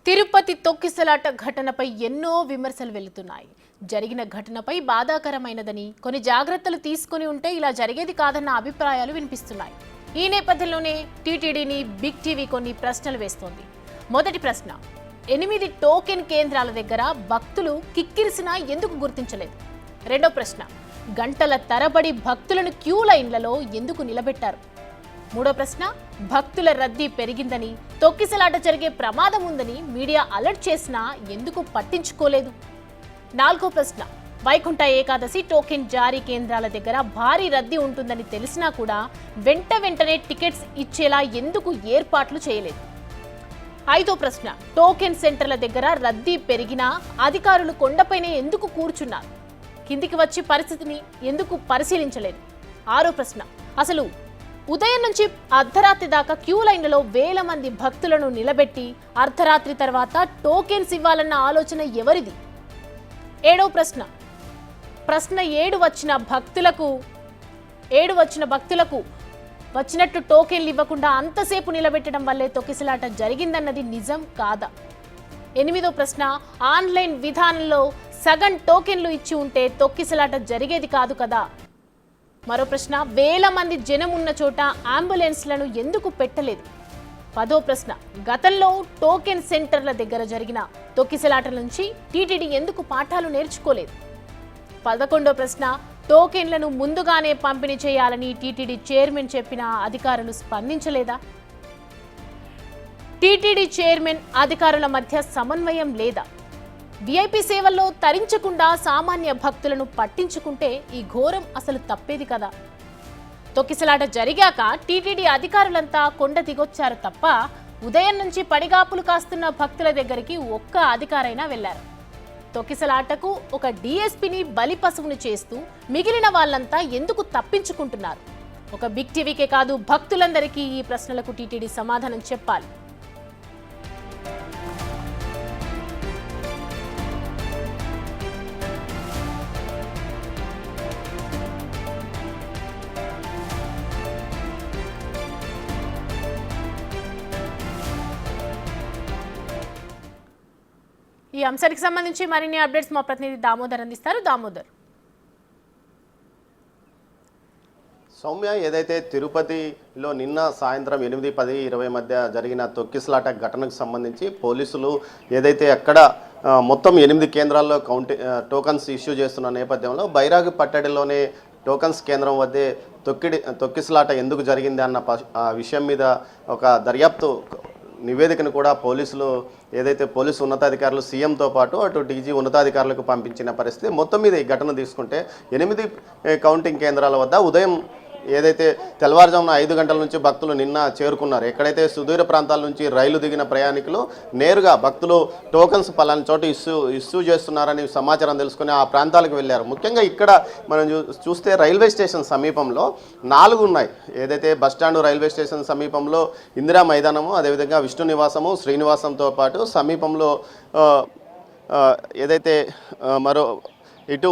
తిరుపతి తొక్కిసలాట ఘటనపై ఎన్నో విమర్శలు వెళ్తున్నాయి. జరిగిన ఘటనపై బాధాకరమైనదని, కొన్ని జాగ్రత్తలు తీసుకొని ఉంటే ఇలా జరిగేది కాదన్న అభిప్రాయాలు వినిపిస్తున్నాయి. ఈ నేపథ్యంలోనే టీటీడీని బిగ్ టీవీ కొన్ని ప్రశ్నలు వేస్తోంది. మొదటి ప్రశ్న, 8 టోకెన్ కేంద్రాల దగ్గర భక్తులు కిక్కిరిసినా ఎందుకు గుర్తించలేదు? రెండో ప్రశ్న, గంటల తరబడి భక్తులను క్యూ లైన్లలో ఎందుకు నిలబెట్టారు? మూడో ప్రశ్న, భక్తుల రద్దీ పెరిగిందని, తొక్కిసలాట జరిగే ప్రమాదం ఉందని మీడియా అలర్ట్ చేసినా ఎందుకు పట్టించుకోలేదు? నాలుగో ప్రశ్న, వైకుంఠ ఏకాదశి టోకెన్ జారీ కేంద్రాల దగ్గర భారీ రద్దీ ఉంటుందని తెలిసినా కూడా వెంటనే టికెట్స్ ఇచ్చేలా ఎందుకు ఏర్పాట్లు చేయలేదు? ఐదో ప్రశ్న, టోకెన్ సెంటర్ల దగ్గర రద్దీ పెరిగినా అధికారులు కొండపైనే ఎందుకు కూర్చున్నారు? కిందికి వచ్చి పరిస్థితిని ఎందుకు పరిశీలించలేదు? ఆరో ప్రశ్న, అసలు ఉదయం నుంచి అర్ధరాత్రి దాకా క్యూ లైన్లలో వేల మంది భక్తులను నిలబెట్టి అర్ధరాత్రి తర్వాత టోకెన్స్ ఇవ్వాలన్న ఆలోచన ఎవరిది? ఏడో ప్రశ్న, ప్రశ్న 7 వచ్చిన భక్తులకు వచ్చినట్టు టోకెన్లు ఇవ్వకుండా అంతసేపు నిలబెట్టడం వల్లే తొక్కిసలాట జరిగిందన్నది నిజం కాదా? ఎనిమిదో ప్రశ్న, ఆన్లైన్ విధానంలో సగం టోకెన్లు ఇచ్చి ఉంటే తొక్కిసలాట జరిగేది కాదు కదా? మరో ప్రశ్న, వేల మంది జనం ఉన్న చోట అంబులెన్స్లను ఎందుకు పెట్టలేదు? పదో ప్రశ్న, గతంలో టోకెన్ సెంటర్ల దగ్గర జరిగిన తొక్కిసలాట నుంచి టీటీడీ ఎందుకు పాఠాలు నేర్చుకోలేదు? 11వ ప్రశ్న, టోకెన్లను ముందుగానే పంపిణీ చేయాలని టీటీడీ చైర్మన్ చెప్పినా అధికారులు స్పందించలేదా? టీటీడీ చైర్మన్ అధికారుల మధ్య సమన్వయం లేదా? విఐపి సేవల్లో తరించకుండా సామాన్య భక్తులను పట్టించుకుంటే ఈ ఘోరం అసలు తప్పేది కదా? తొక్కిసలాట జరిగాక టీటీడీ అధికారులంతా కొండ దిగొచ్చారు తప్ప ఉదయం నుంచి పడిగాపులు కాస్తున్న భక్తుల దగ్గరికి ఒక్క అధికారైనా వెళ్లారు. తొక్కిసలాటకు ఒక డీఎస్పీని బలి పశువుని చేస్తూ మిగిలిన వాళ్ళంతా ఎందుకు తప్పించుకుంటున్నారు? ఒక బిగ్ టీవీకే కాదు, భక్తులందరికీ ఈ ప్రశ్నలకు టీటీడీ సమాధానం చెప్పాలి. ఈ అంశానికి సంబంధించి మరిన్ని అప్డేట్స్ మా ప్రతినిధి దామోదర్ అందిస్తారు. దామోదర్, సౌమ్య, ఏదైతే తిరుపతిలో నిన్న సాయంత్రం 8, 10, 20 మధ్య జరిగిన తొక్కిసలాట ఘటనకు సంబంధించి పోలీసులు ఏదైతే అక్కడ మొత్తం 8 కేంద్రాల్లో టోకన్స్ ఇష్యూ చేస్తున్న నేపథ్యంలో బైరాగి పట్టడిలోనే టోకన్స్ కేంద్రం వద్దే తొక్కిసలాట ఎందుకు జరిగింది అన్న విషయం మీద ఒక దర్యాప్తు నివేదికను కూడా పోలీసులు ఏదైతే పోలీసు ఉన్నతాధికారులు సీఎంతో పాటు అటు డీజీ ఉన్నతాధికారులకు పంపించిన పరిస్థితి. మొత్తం మీద ఈ ఘటన తీసుకుంటే 8 కౌంటింగ్ కేంద్రాల వద్ద ఉదయం ఏదైతే తెల్లవారుజామున 5 గంటల నుంచి భక్తులు నిన్న చేరుకున్నారు. ఎక్కడైతే సుదూర ప్రాంతాల నుంచి రైలు దిగిన ప్రయాణికులు నేరుగా భక్తులు టోకన్స్ పలాని చోట ఇష్యూ చేస్తున్నారని సమాచారం తెలుసుకుని ఆ ప్రాంతాలకు వెళ్ళారు. ముఖ్యంగా ఇక్కడ మనం చూస్తే రైల్వే స్టేషన్ సమీపంలో 4 ఉన్నాయి. ఏదైతే బస్టాండు రైల్వే స్టేషన్ సమీపంలో ఇందిరా మైదానము, అదేవిధంగా విష్ణు నివాసము, శ్రీనివాసంతో పాటు సమీపంలో ఏదైతే మరో ఇటు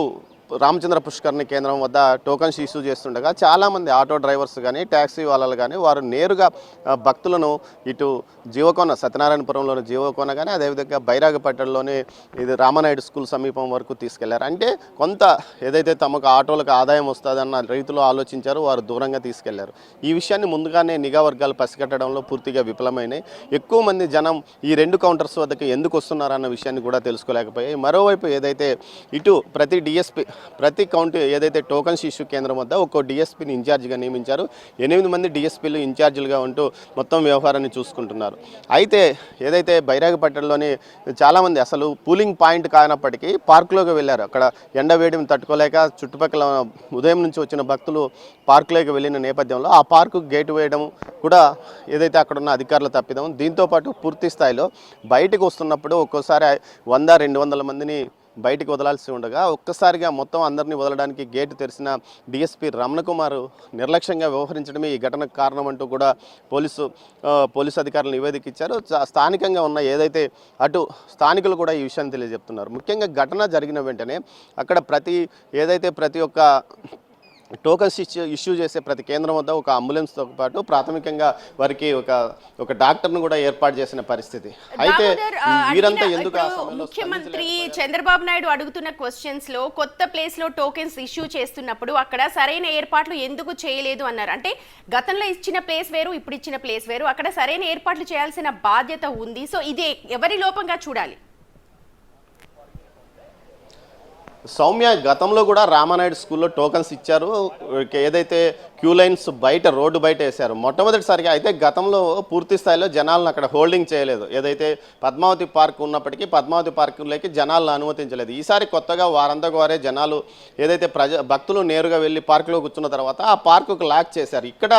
రామచంద్ర పుష్కర్ని కేంద్రం వద్ద టోకన్స్ ఇష్యూ చేస్తుండగా చాలామంది ఆటో డ్రైవర్స్ కానీ ట్యాక్సీ వాళ్ళలు కానీ వారు నేరుగా భక్తులను ఇటు జీవకోన సత్యనారాయణపురంలోని జీవకోన కానీ అదేవిధంగా బైరాగపట్టణంలోని ఇది రామనాయుడు స్కూల్ సమీపం వరకు తీసుకెళ్లారు. అంటే కొంత ఏదైతే తమకు ఆటోలకు ఆదాయం వస్తుందన్న రైతులు ఆలోచించారు, వారు దూరంగా తీసుకెళ్లారు. ఈ విషయాన్ని ముందుగానే నిఘా వర్గాలు పసిగట్టడంలో పూర్తిగా విఫలమైనాయి. ఎక్కువ మంది జనం ఈ 2 కౌంటర్స్ వద్దకు ఎందుకు వస్తున్నారన్న విషయాన్ని కూడా తెలుసుకోలేకపోయాయి. మరోవైపు ఏదైతే ఇటు ప్రతి కౌంటీ ఏదైతే టోకన్స్ ఇష్యూ కేంద్రం వద్ద ఒక్కో డిఎస్పీని ఇన్ఛార్జిగా నియమించారు. 8 మంది డిఎస్పీలు ఇన్ఛార్జీలుగా ఉంటూ మొత్తం వ్యవహారాన్ని చూసుకుంటున్నారు. అయితే ఏదైతే బైరాగపట్టణంలోని చాలామంది అసలు పూలింగ్ పాయింట్ కానప్పటికీ పార్కులోకి వెళ్ళారు. అక్కడ ఎండ వేడిని తట్టుకోలేక చుట్టుపక్కల ఉదయం నుంచి వచ్చిన భక్తులు పార్కులోకి వెళ్ళిన నేపథ్యంలో ఆ పార్కు గేటు వేయడం కూడా ఏదైతే అక్కడ ఉన్న అధికారులు తప్పిదం. దీంతోపాటు పూర్తి స్థాయిలో బయటకు వస్తున్నప్పుడు ఒక్కోసారి 100-200 మందిని బయటికి వదలాల్సి ఉండగా ఒక్కసారిగా మొత్తం అందరినీ వదలడానికి గేటు తెరిచిన డిఎస్పీ రమణకుమార్ నిర్లక్ష్యంగా వ్యవహరించడమే ఈ ఘటనకు కారణం అంటూ కూడా పోలీసు అధికారులు నివేదిక ఇచ్చారు. స్థానికంగా ఉన్న ఏదైతే అటు స్థానికులు కూడా ఈ విషయాన్ని తెలియజెప్తున్నారు. ముఖ్యంగా ఘటన జరిగిన వెంటనే అక్కడ ప్రతి ఒక్క టోకన్స్ ఇష్యూ చేసే ప్రతి కేంద్రం వద్ద ఒక అంబులెన్స్తో పాటు ప్రాథమికంగా వారికి ఒక డాక్టర్ను కూడా ఏర్పాటు చేసిన పరిస్థితి. అయితే వీరంతా ఎందుకు ఆ సమయంలో ముఖ్యమంత్రి చంద్రబాబు నాయుడు అడుగుతున్న క్వశ్చన్స్ లో కొత్త ప్లేస్ లో టోకెన్స్ ఇష్యూ చేస్తున్నప్పుడు అక్కడ సరైన ఏర్పాట్లు ఎందుకు చేయలేదు అన్నారు. అంటే గతంలో ఇచ్చిన ప్లేస్ వేరు, ఇప్పుడు ఇచ్చిన ప్లేస్ వేరు, అక్కడ సరైన ఏర్పాట్లు చేయాల్సిన బాధ్యత ఉంది. సో ఇది ఎవరి లోపంగా చూడాలి? సౌమ్య, గతంలో కూడా రామానాయుడు స్కూల్లో టోకన్స్ ఇచ్చారు. ఏదైతే క్యూ లైన్స్ బయట రోడ్డు బయట వేశారు మొట్టమొదటిసారిగా. అయితే గతంలో పూర్తి స్థాయిలో జనాలను అక్కడ హోల్డింగ్ చేయలేదు. ఏదైతే పద్మావతి పార్క్ ఉన్నప్పటికీ పద్మావతి పార్కులోకి జనాలను అనుమతించలేదు. ఈసారి కొత్తగా వారంతకు వారే జనాలు ఏదైతే భక్తులు నేరుగా వెళ్ళి పార్కులో కూర్చున్న తర్వాత ఆ పార్కుకు లాక్ చేశారు. ఇక్కడ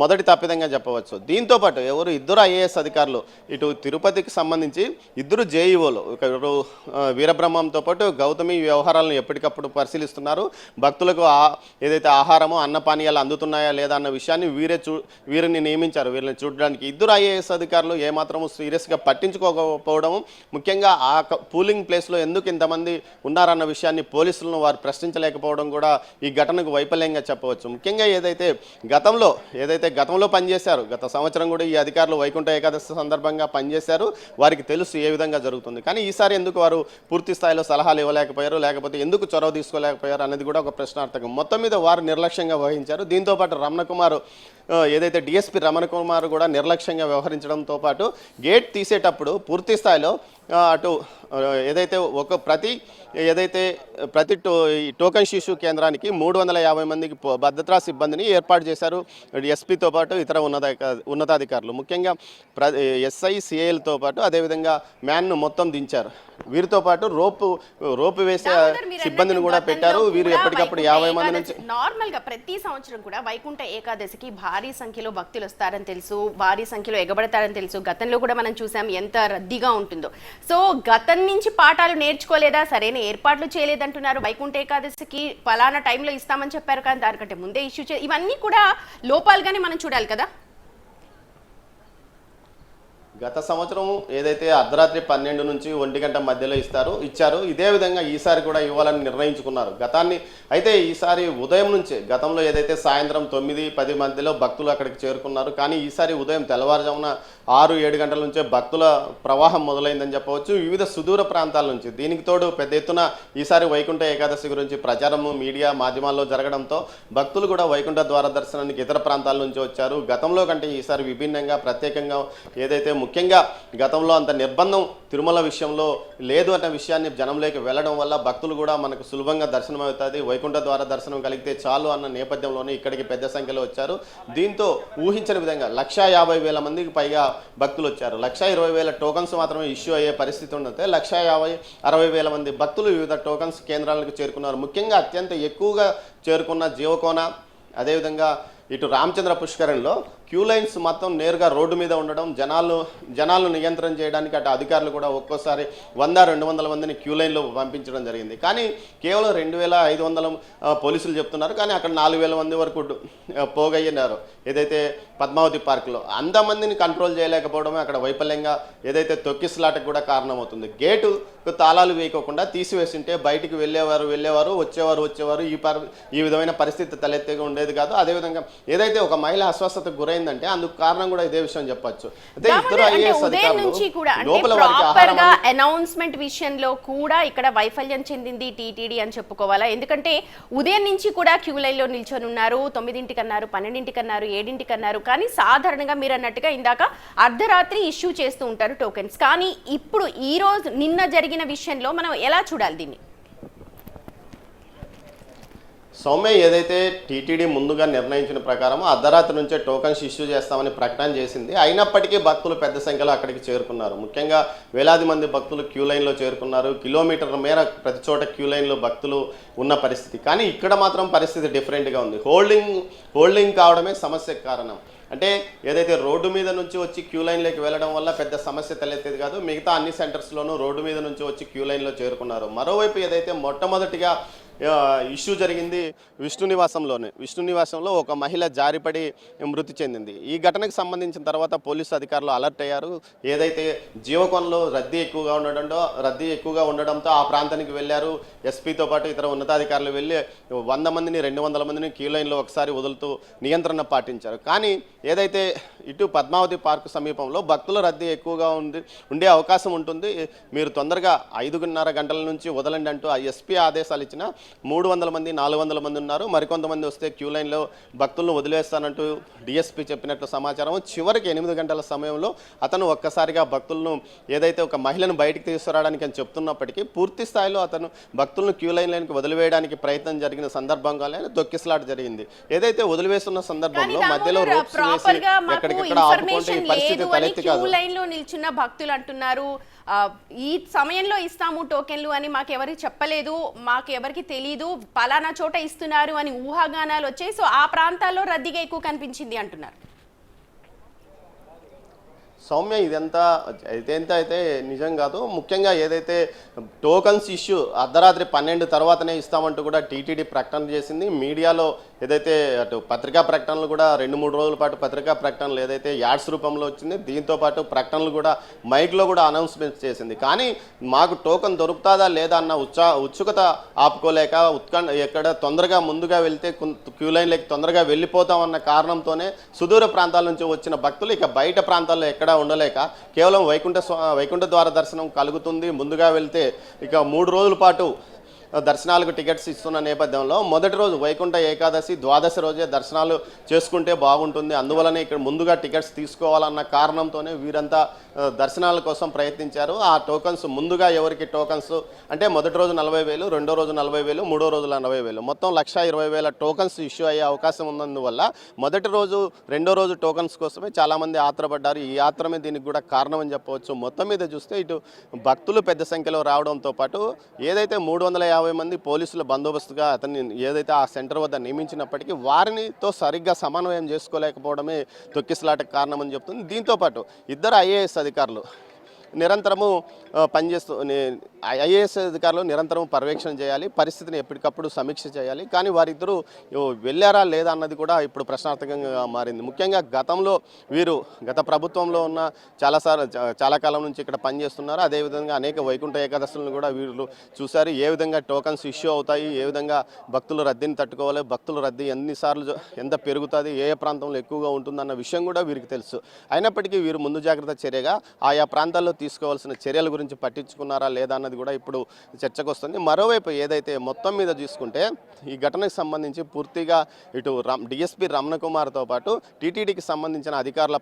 మొదటి తప్పిదంగా చెప్పవచ్చు. దీంతోపాటు ఇద్దరు ఐఏఎస్ అధికారులు, ఇటు తిరుపతికి సంబంధించి ఇద్దరు జేఈఓలు, ఒకరు వీరబ్రహ్మంతో పాటు గౌతమి వ్యవహారాలను ఎప్పటికప్పుడు పరిశీలిస్తున్నారు. భక్తులకు ఏదైతే ఆహారము అన్నపానీయాలు అందుతున్నాయా లేదా అన్న విషయాన్ని వీరిని నియమించారు. వీరిని చూడడానికి ఇద్దరు ఐఏఎస్ అధికారులు ఏమాత్రము సీరియస్గా పట్టించుకోకపోవడము, ముఖ్యంగా ఆ పూలింగ్ ప్లేస్లో ఎందుకు ఇంతమంది ఉన్నారన్న విషయాన్ని పోలీసులను వారు ప్రశ్నించలేకపోవడం కూడా ఈ ఘటనకు వైఫల్యంగా చెప్పవచ్చు. ముఖ్యంగా ఏదైతే గతంలో పనిచేశారు, గత సంవత్సరం కూడా ఈ అధికారులు వైకుంఠ ఏకాదశి సందర్భంగా పనిచేశారు. వారికి తెలుసు ఏ విధంగా జరుగుతుంది. కానీ ఈసారి ఎందుకు వారు పూర్తి స్థాయిలో సలహాలు ఇవ్వలేకపోయారు, లేకపోతే ఎందుకు చొరవ తీసుకోలేకపోయారు అనేది కూడా ఒక ప్రశ్నార్థకం. మొత్తం మీద వారు నిర్లక్ష్యంగా వహించారు. దీంతోపాటు రమణకుమార్, ఏదైతే డిఎస్పీ రమణకుమార్ కూడా నిర్లక్ష్యంగా వ్యవహరించడంతో పాటు గేట్ తీసేటప్పుడు పూర్తి స్థాయిలో అటు ఏదైతే ప్రతి టోకన్ ఇష్యూ కేంద్రానికి 350 మందికి భద్రతా సిబ్బందిని ఏర్పాటు చేశారు ఎస్పీతో పాటు ఇతర ఉన్నతాధికారులు. ముఖ్యంగా ఎస్ఐ సిఐలతో పాటు అదేవిధంగా మ్యాన్ను మొత్తం దించారు. వీరితో పాటు రోపు వేసే సిబ్బందిని కూడా పెట్టారు. వీరు ఎప్పటికప్పుడు 50 మంది నుంచి నార్మల్ గా ప్రతి సంవత్సరం కూడా వైకుంఠ ఏకాదశికి భారీ సంఖ్యలో భక్తులు వస్తారని తెలుసు, భారీ సంఖ్యలో ఎగబడతారని తెలుసు. గతంలో కూడా మనం చూసాం ఎంత రద్దీగా ఉంటుందో. సో గతం నుంచి పాఠాలు నేర్చుకోలేదా, సరైన ఏర్పాట్లు చేయలేదంటున్నారు. వైకుంఠ ఏకాదశికి ఫలానా టైంలో ఇస్తామని చెప్పారు కానీ దానికంటే ముందే ఇష్యూ ఇవన్నీ కూడా లోపాలుగానే మనం చూడాలి కదా. గత సంవత్సరం ఏదైతే అర్ధరాత్రి 12 నుంచి 1 గంట మధ్యలో ఇచ్చారు. ఇదే విధంగా ఈసారి కూడా ఇవ్వాలని నిర్ణయించుకున్నారు. అయితే ఈసారి ఉదయం నుంచే, గతంలో ఏదైతే సాయంత్రం 9-10 మధ్యలో భక్తులు అక్కడికి చేరుకున్నారు. కానీ ఈసారి ఉదయం తెల్లవారుజామున 6-7 గంటల నుంచే భక్తుల ప్రవాహం మొదలైందని చెప్పవచ్చు, వివిధ సుదూర ప్రాంతాల నుంచి. దీనికి తోడు పెద్ద ఎత్తున ఈసారి వైకుంఠ ఏకాదశి గురించి ప్రచారము మీడియా మాధ్యమాల్లో జరగడంతో భక్తులు కూడా వైకుంఠ ద్వార దర్శనానికి ఇతర ప్రాంతాల నుంచి వచ్చారు. గతంలో కంటే ఈసారి విభిన్నంగా, ప్రత్యేకంగా ఏదైతే ముఖ్యంగా గతంలో అంత నిర్బంధం తిరుమల విషయంలో లేదు అన్న విషయాన్ని జనంలోకి వెళ్ళడం వల్ల భక్తులు కూడా మనకు సులభంగా దర్శనం అవుతుంది, వైకుంఠ ద్వార దర్శనం కలిగితే చాలు అన్న నేపథ్యంలోనే ఇక్కడికి పెద్ద సంఖ్యలో వచ్చారు. దీంతో ఊహించని విధంగా 150,000 మందికి పైగా భక్తులు వచ్చారు. 120,000 టోకన్స్ మాత్రమే ఇష్యూ అయ్యే పరిస్థితి ఉండతే 150,000-60,000 మంది భక్తులు వివిధ టోకన్స్ కేంద్రాలకు చేరుకున్నారు. ముఖ్యంగా అత్యంత ఎక్కువగా చేరుకున్న జీవకోన, అదేవిధంగా ఇటు రామచంద్ర పుష్కరంలో క్యూ లైన్స్ మొత్తం నేరుగా రోడ్డు మీద ఉండడం, జనాలను నియంత్రణ చేయడానికి అటు అధికారులు కూడా ఒక్కోసారి 100-200 మందిని క్యూ లైన్లో పంపించడం జరిగింది. కానీ కేవలం 2,500 పోలీసులు చెప్తున్నారు. కానీ అక్కడ 4,000 మంది వరకు పోగయ్యారు. ఏదైతే పద్మావతి పార్కులో అంతమందిని కంట్రోల్ చేయలేకపోవడమే అక్కడ వైఫల్యంగా ఏదైతే తొక్కిసలాటకు కూడా కారణమవుతుంది. గేటు తాళాలు వేయకోకుండా తీసివేసింటే బయటికి వెళ్ళేవారు వచ్చేవారు ఈ విధమైన పరిస్థితి తలెత్తగా ఉండేది కాదు. అదేవిధంగా ఏదైతే ఒక మహిళ అస్వస్థతకు గురైందంటే అందుకు కారణం కూడా ఇదే విషయం చెప్పొచ్చు. అయితే ఇద్దరు ఐఏఎస్ అధికారులు అనౌన్స్మెంట్ విషయంలో కూడా ఇక్కడ వైఫల్యం చెందింది టీటీడీ అని చెప్పుకోవాలా. ఎందుకంటే ఉదయం నుంచి కూడా క్యూ లైన్ లో నిల్చొని ఉన్నారు. 9ంటికి అన్నారు, 12ంటికి అన్నారు, 7ంటికి అన్నారు. కానీ సాధారణంగా మీరు అన్నట్టుగా ఇందాక అర్ధరాత్రి ఇష్యూ చేస్తూ ఉంటారు టోకెన్స్. కానీ ఇప్పుడు ఈ రోజు నిన్న జరిగిన విషయంలో మనం ఎలా చూడాలి దీన్ని? సౌమ్య, ఏదైతే టీటీడీ ముందుగా నిర్ణయించిన ప్రకారం అర్ధరాత్రి నుంచే టోకన్స్ ఇష్యూ చేస్తామని ప్రకటన చేసింది. అయినప్పటికీ భక్తులు పెద్ద సంఖ్యలో అక్కడికి చేరుకున్నారు. ముఖ్యంగా వేలాది మంది భక్తులు క్యూ లైన్లో చేరుకున్నారు. కిలోమీటర్ల మేర ప్రతి చోట క్యూ లైన్లో భక్తులు ఉన్న పరిస్థితి. కానీ ఇక్కడ మాత్రం పరిస్థితి డిఫరెంట్గా ఉంది. హోల్డింగ్ కావడమే సమస్యకు కారణం. అంటే ఏదైతే రోడ్డు మీద నుంచి వచ్చి క్యూ లైన్లోకి వెళ్ళడం వల్ల పెద్ద సమస్య తలెత్తేది కాదు. మిగతా అన్ని సెంటర్స్లోనూ రోడ్డు మీద నుంచి వచ్చి క్యూ లైన్లో చేరుకున్నారు. మరోవైపు ఏదైతే మొట్టమొదటిగా ఇష్యూ జరిగింది విష్ణు నివాసంలో ఒక మహిళ జారిపడి మృతి చెందింది. ఈ ఘటనకు సంబంధించిన తర్వాత పోలీసు అధికారులు అలర్ట్ అయ్యారు. ఏదైతే జీవకోణంలో రద్దీ ఎక్కువగా ఉండడంతో ఆ ప్రాంతానికి వెళ్ళారు. ఎస్పీతో పాటు ఇతర ఉన్నతాధికారులు వెళ్ళి 100 మందిని 200 మందిని క్యూ లైన్లో ఒకసారి వదులుతూ నియంత్రణ పాటించారు. కానీ ఏదైతే ఇటు పద్మావతి పార్కు సమీపంలో భక్తుల రద్దీ ఎక్కువగా ఉండే అవకాశం ఉంటుంది, మీరు తొందరగా 5:30 గంటల నుంచి వదలండి అంటూ ఆ ఎస్పీ ఆదేశాలు ఇచ్చిన 300 మంది 400 మంది ఉన్నారు. మరికొంతమంది వస్తే క్యూ లైన్లో భక్తులను వదిలేస్తానంటూ డిఎస్పీ చెప్పినట్లు సమాచారం. చివరికి 8 గంటల సమయంలో అతను ఒక్కసారిగా భక్తులను ఏదైతే ఒక మహిళను బయటికి తీసుకురావడానికి అని చెప్తున్నప్పటికీ పూర్తి స్థాయిలో అతను భక్తులను క్యూ లైన్లోకి వదిలివేయడానికి ప్రయత్నం జరిగిన సందర్భంగానే తొక్కిసలాట జరిగింది. ఏదైతే వదిలివేస్తున్న సందర్భంలో మధ్యలో రోప్స్ వేసి ఎక్కడికక్కడ ఆపుకుంటే ఈ పరిస్థితి తలెత్తి కాదు. లైన్ లో నిల్చున్న భక్తులు అంటున్నారు, ఈ సమయంలో ఇస్తాము టోకెన్లు అని మాకెవరికి చెప్పలేదు, మాకెవరికి తెలీదు, పలానా చోట ఇస్తున్నారు అని ఊహాగానాలు వచ్చాయి. సో ఆ ప్రాంతాల్లో రద్దీగా ఎక్కువ కనిపించింది అంటున్నారు. సౌమ్య, ఇదంతా అయితే నిజం కాదు. ముఖ్యంగా ఏదైతే టోకన్స్ ఇష్యూ అర్ధరాత్రి 12 తర్వాతనే ఇస్తామంటూ కూడా టీటీడీ ప్రకటన చేసింది. మీడియాలో ఏదైతే అటు పత్రికా ప్రకటనలు కూడా 2-3 రోజుల పాటు పత్రికా ప్రకటనలు ఏదైతే యాడ్స్ రూపంలో వచ్చింది, దీంతో పాటు ప్రకటనలు కూడా మైక్లో కూడా అనౌన్స్మెంట్ చేసింది. కానీ మాకు టోకన్ దొరుకుతుందా లేదా అన్న ఉత్సుకత ఆపుకోలేక ఎక్కడ తొందరగా ముందుగా వెళ్తే క్యూ లైన్లోకి తొందరగా వెళ్ళిపోతామన్న కారణంతోనే సుదూర ప్రాంతాల నుంచి వచ్చిన భక్తులు ఇక బయట ప్రాంతాల్లో ఎక్కడ ఉండలేక కేవలం వైకుంఠ ద్వార దర్శనం కలుగుతుంది ముందుగా వెళ్తే ఇక 3 రోజుల పాటు దర్శనాలకు టికెట్స్ ఇస్తున్న నేపథ్యంలో మొదటి రోజు వైకుంఠ ఏకాదశి ద్వాదశి రోజే దర్శనాలు చేసుకుంటే బాగుంటుంది, అందువలనే ఇక్కడ ముందుగా టికెట్స్ తీసుకోవాలన్న కారణంతోనే వీరంతా దర్శనాల కోసం ప్రయత్నించారు. ఆ టోకన్స్ ముందుగా ఎవరికి టోకన్స్ అంటే మొదటి రోజు 40,000, రెండో రోజు 40,000, మూడో రోజు 40,000, మొత్తం 1,20,000 టోకన్స్ ఇష్యూ అయ్యే అవకాశం ఉన్నందువల్ల మొదటి రోజు రెండో రోజు టోకన్స్ కోసమే చాలామంది ఆత్రపడ్డారు. ఈ ఆత్రమే దీనికి కూడా కారణం అని చెప్పవచ్చు. మొత్తం మీద చూస్తే ఇటు భక్తులు పెద్ద సంఖ్యలో రావడంతో పాటు ఏదైతే 350 మంది పోలీసుల బందోబస్తుగా అతన్ని ఏదైతే ఆ సెంటర్ వద్ద నియమించినప్పటికీ వారినితో సరిగ్గా సమన్వయం చేసుకోలేకపోవడమే తొక్కిసలాటకు కారణమని చెప్తుంది. దీంతోపాటు ఇద్దరు ఐఏఎస్ అధికారులు నిరంతరము ఐఏఎస్ అధికారులు నిరంతరం పర్యవేక్షణ చేయాలి, పరిస్థితిని ఎప్పటికప్పుడు సమీక్ష చేయాలి. కానీ వారిద్దరూ వెళ్ళారా లేదా అన్నది కూడా ఇప్పుడు ప్రశ్నార్థకంగా మారింది. ముఖ్యంగా గతంలో వీరు గత ప్రభుత్వంలో ఉన్న చాలా కాలం నుంచి ఇక్కడ పనిచేస్తున్నారు. అదేవిధంగా అనేక వైకుంఠ ఏకాదశులను కూడా వీరు చూశారు. ఏ విధంగా టోకన్స్ ఇష్యూ అవుతాయి, ఏ విధంగా భక్తుల రద్దీని తట్టుకోవాలి, భక్తుల రద్దీ ఎన్నిసార్లు ఎంత పెరుగుతుంది, ఏ ప్రాంతంలో ఎక్కువగా ఉంటుందన్న విషయం కూడా వీరికి తెలుసు. అయినప్పటికీ వీరు ముందు జాగ్రత్త చర్యగా ఆయా ప్రాంతాల్లో తీసుకోవాల్సిన చర్యల గురించి పట్టించుకున్నారా లేదా అన్నది కూడా ఇప్పుడు చర్చకు వస్తుంది. మరోవైపు ఏదైతే మొత్తం మీద చూసుకుంటే ఈ ఘటనకు సంబంధించి పూర్తిగా ఇటు డిఎస్పీ రమణ కుమార్తో పాటు టీటీడీకి సంబంధించిన అధికారుల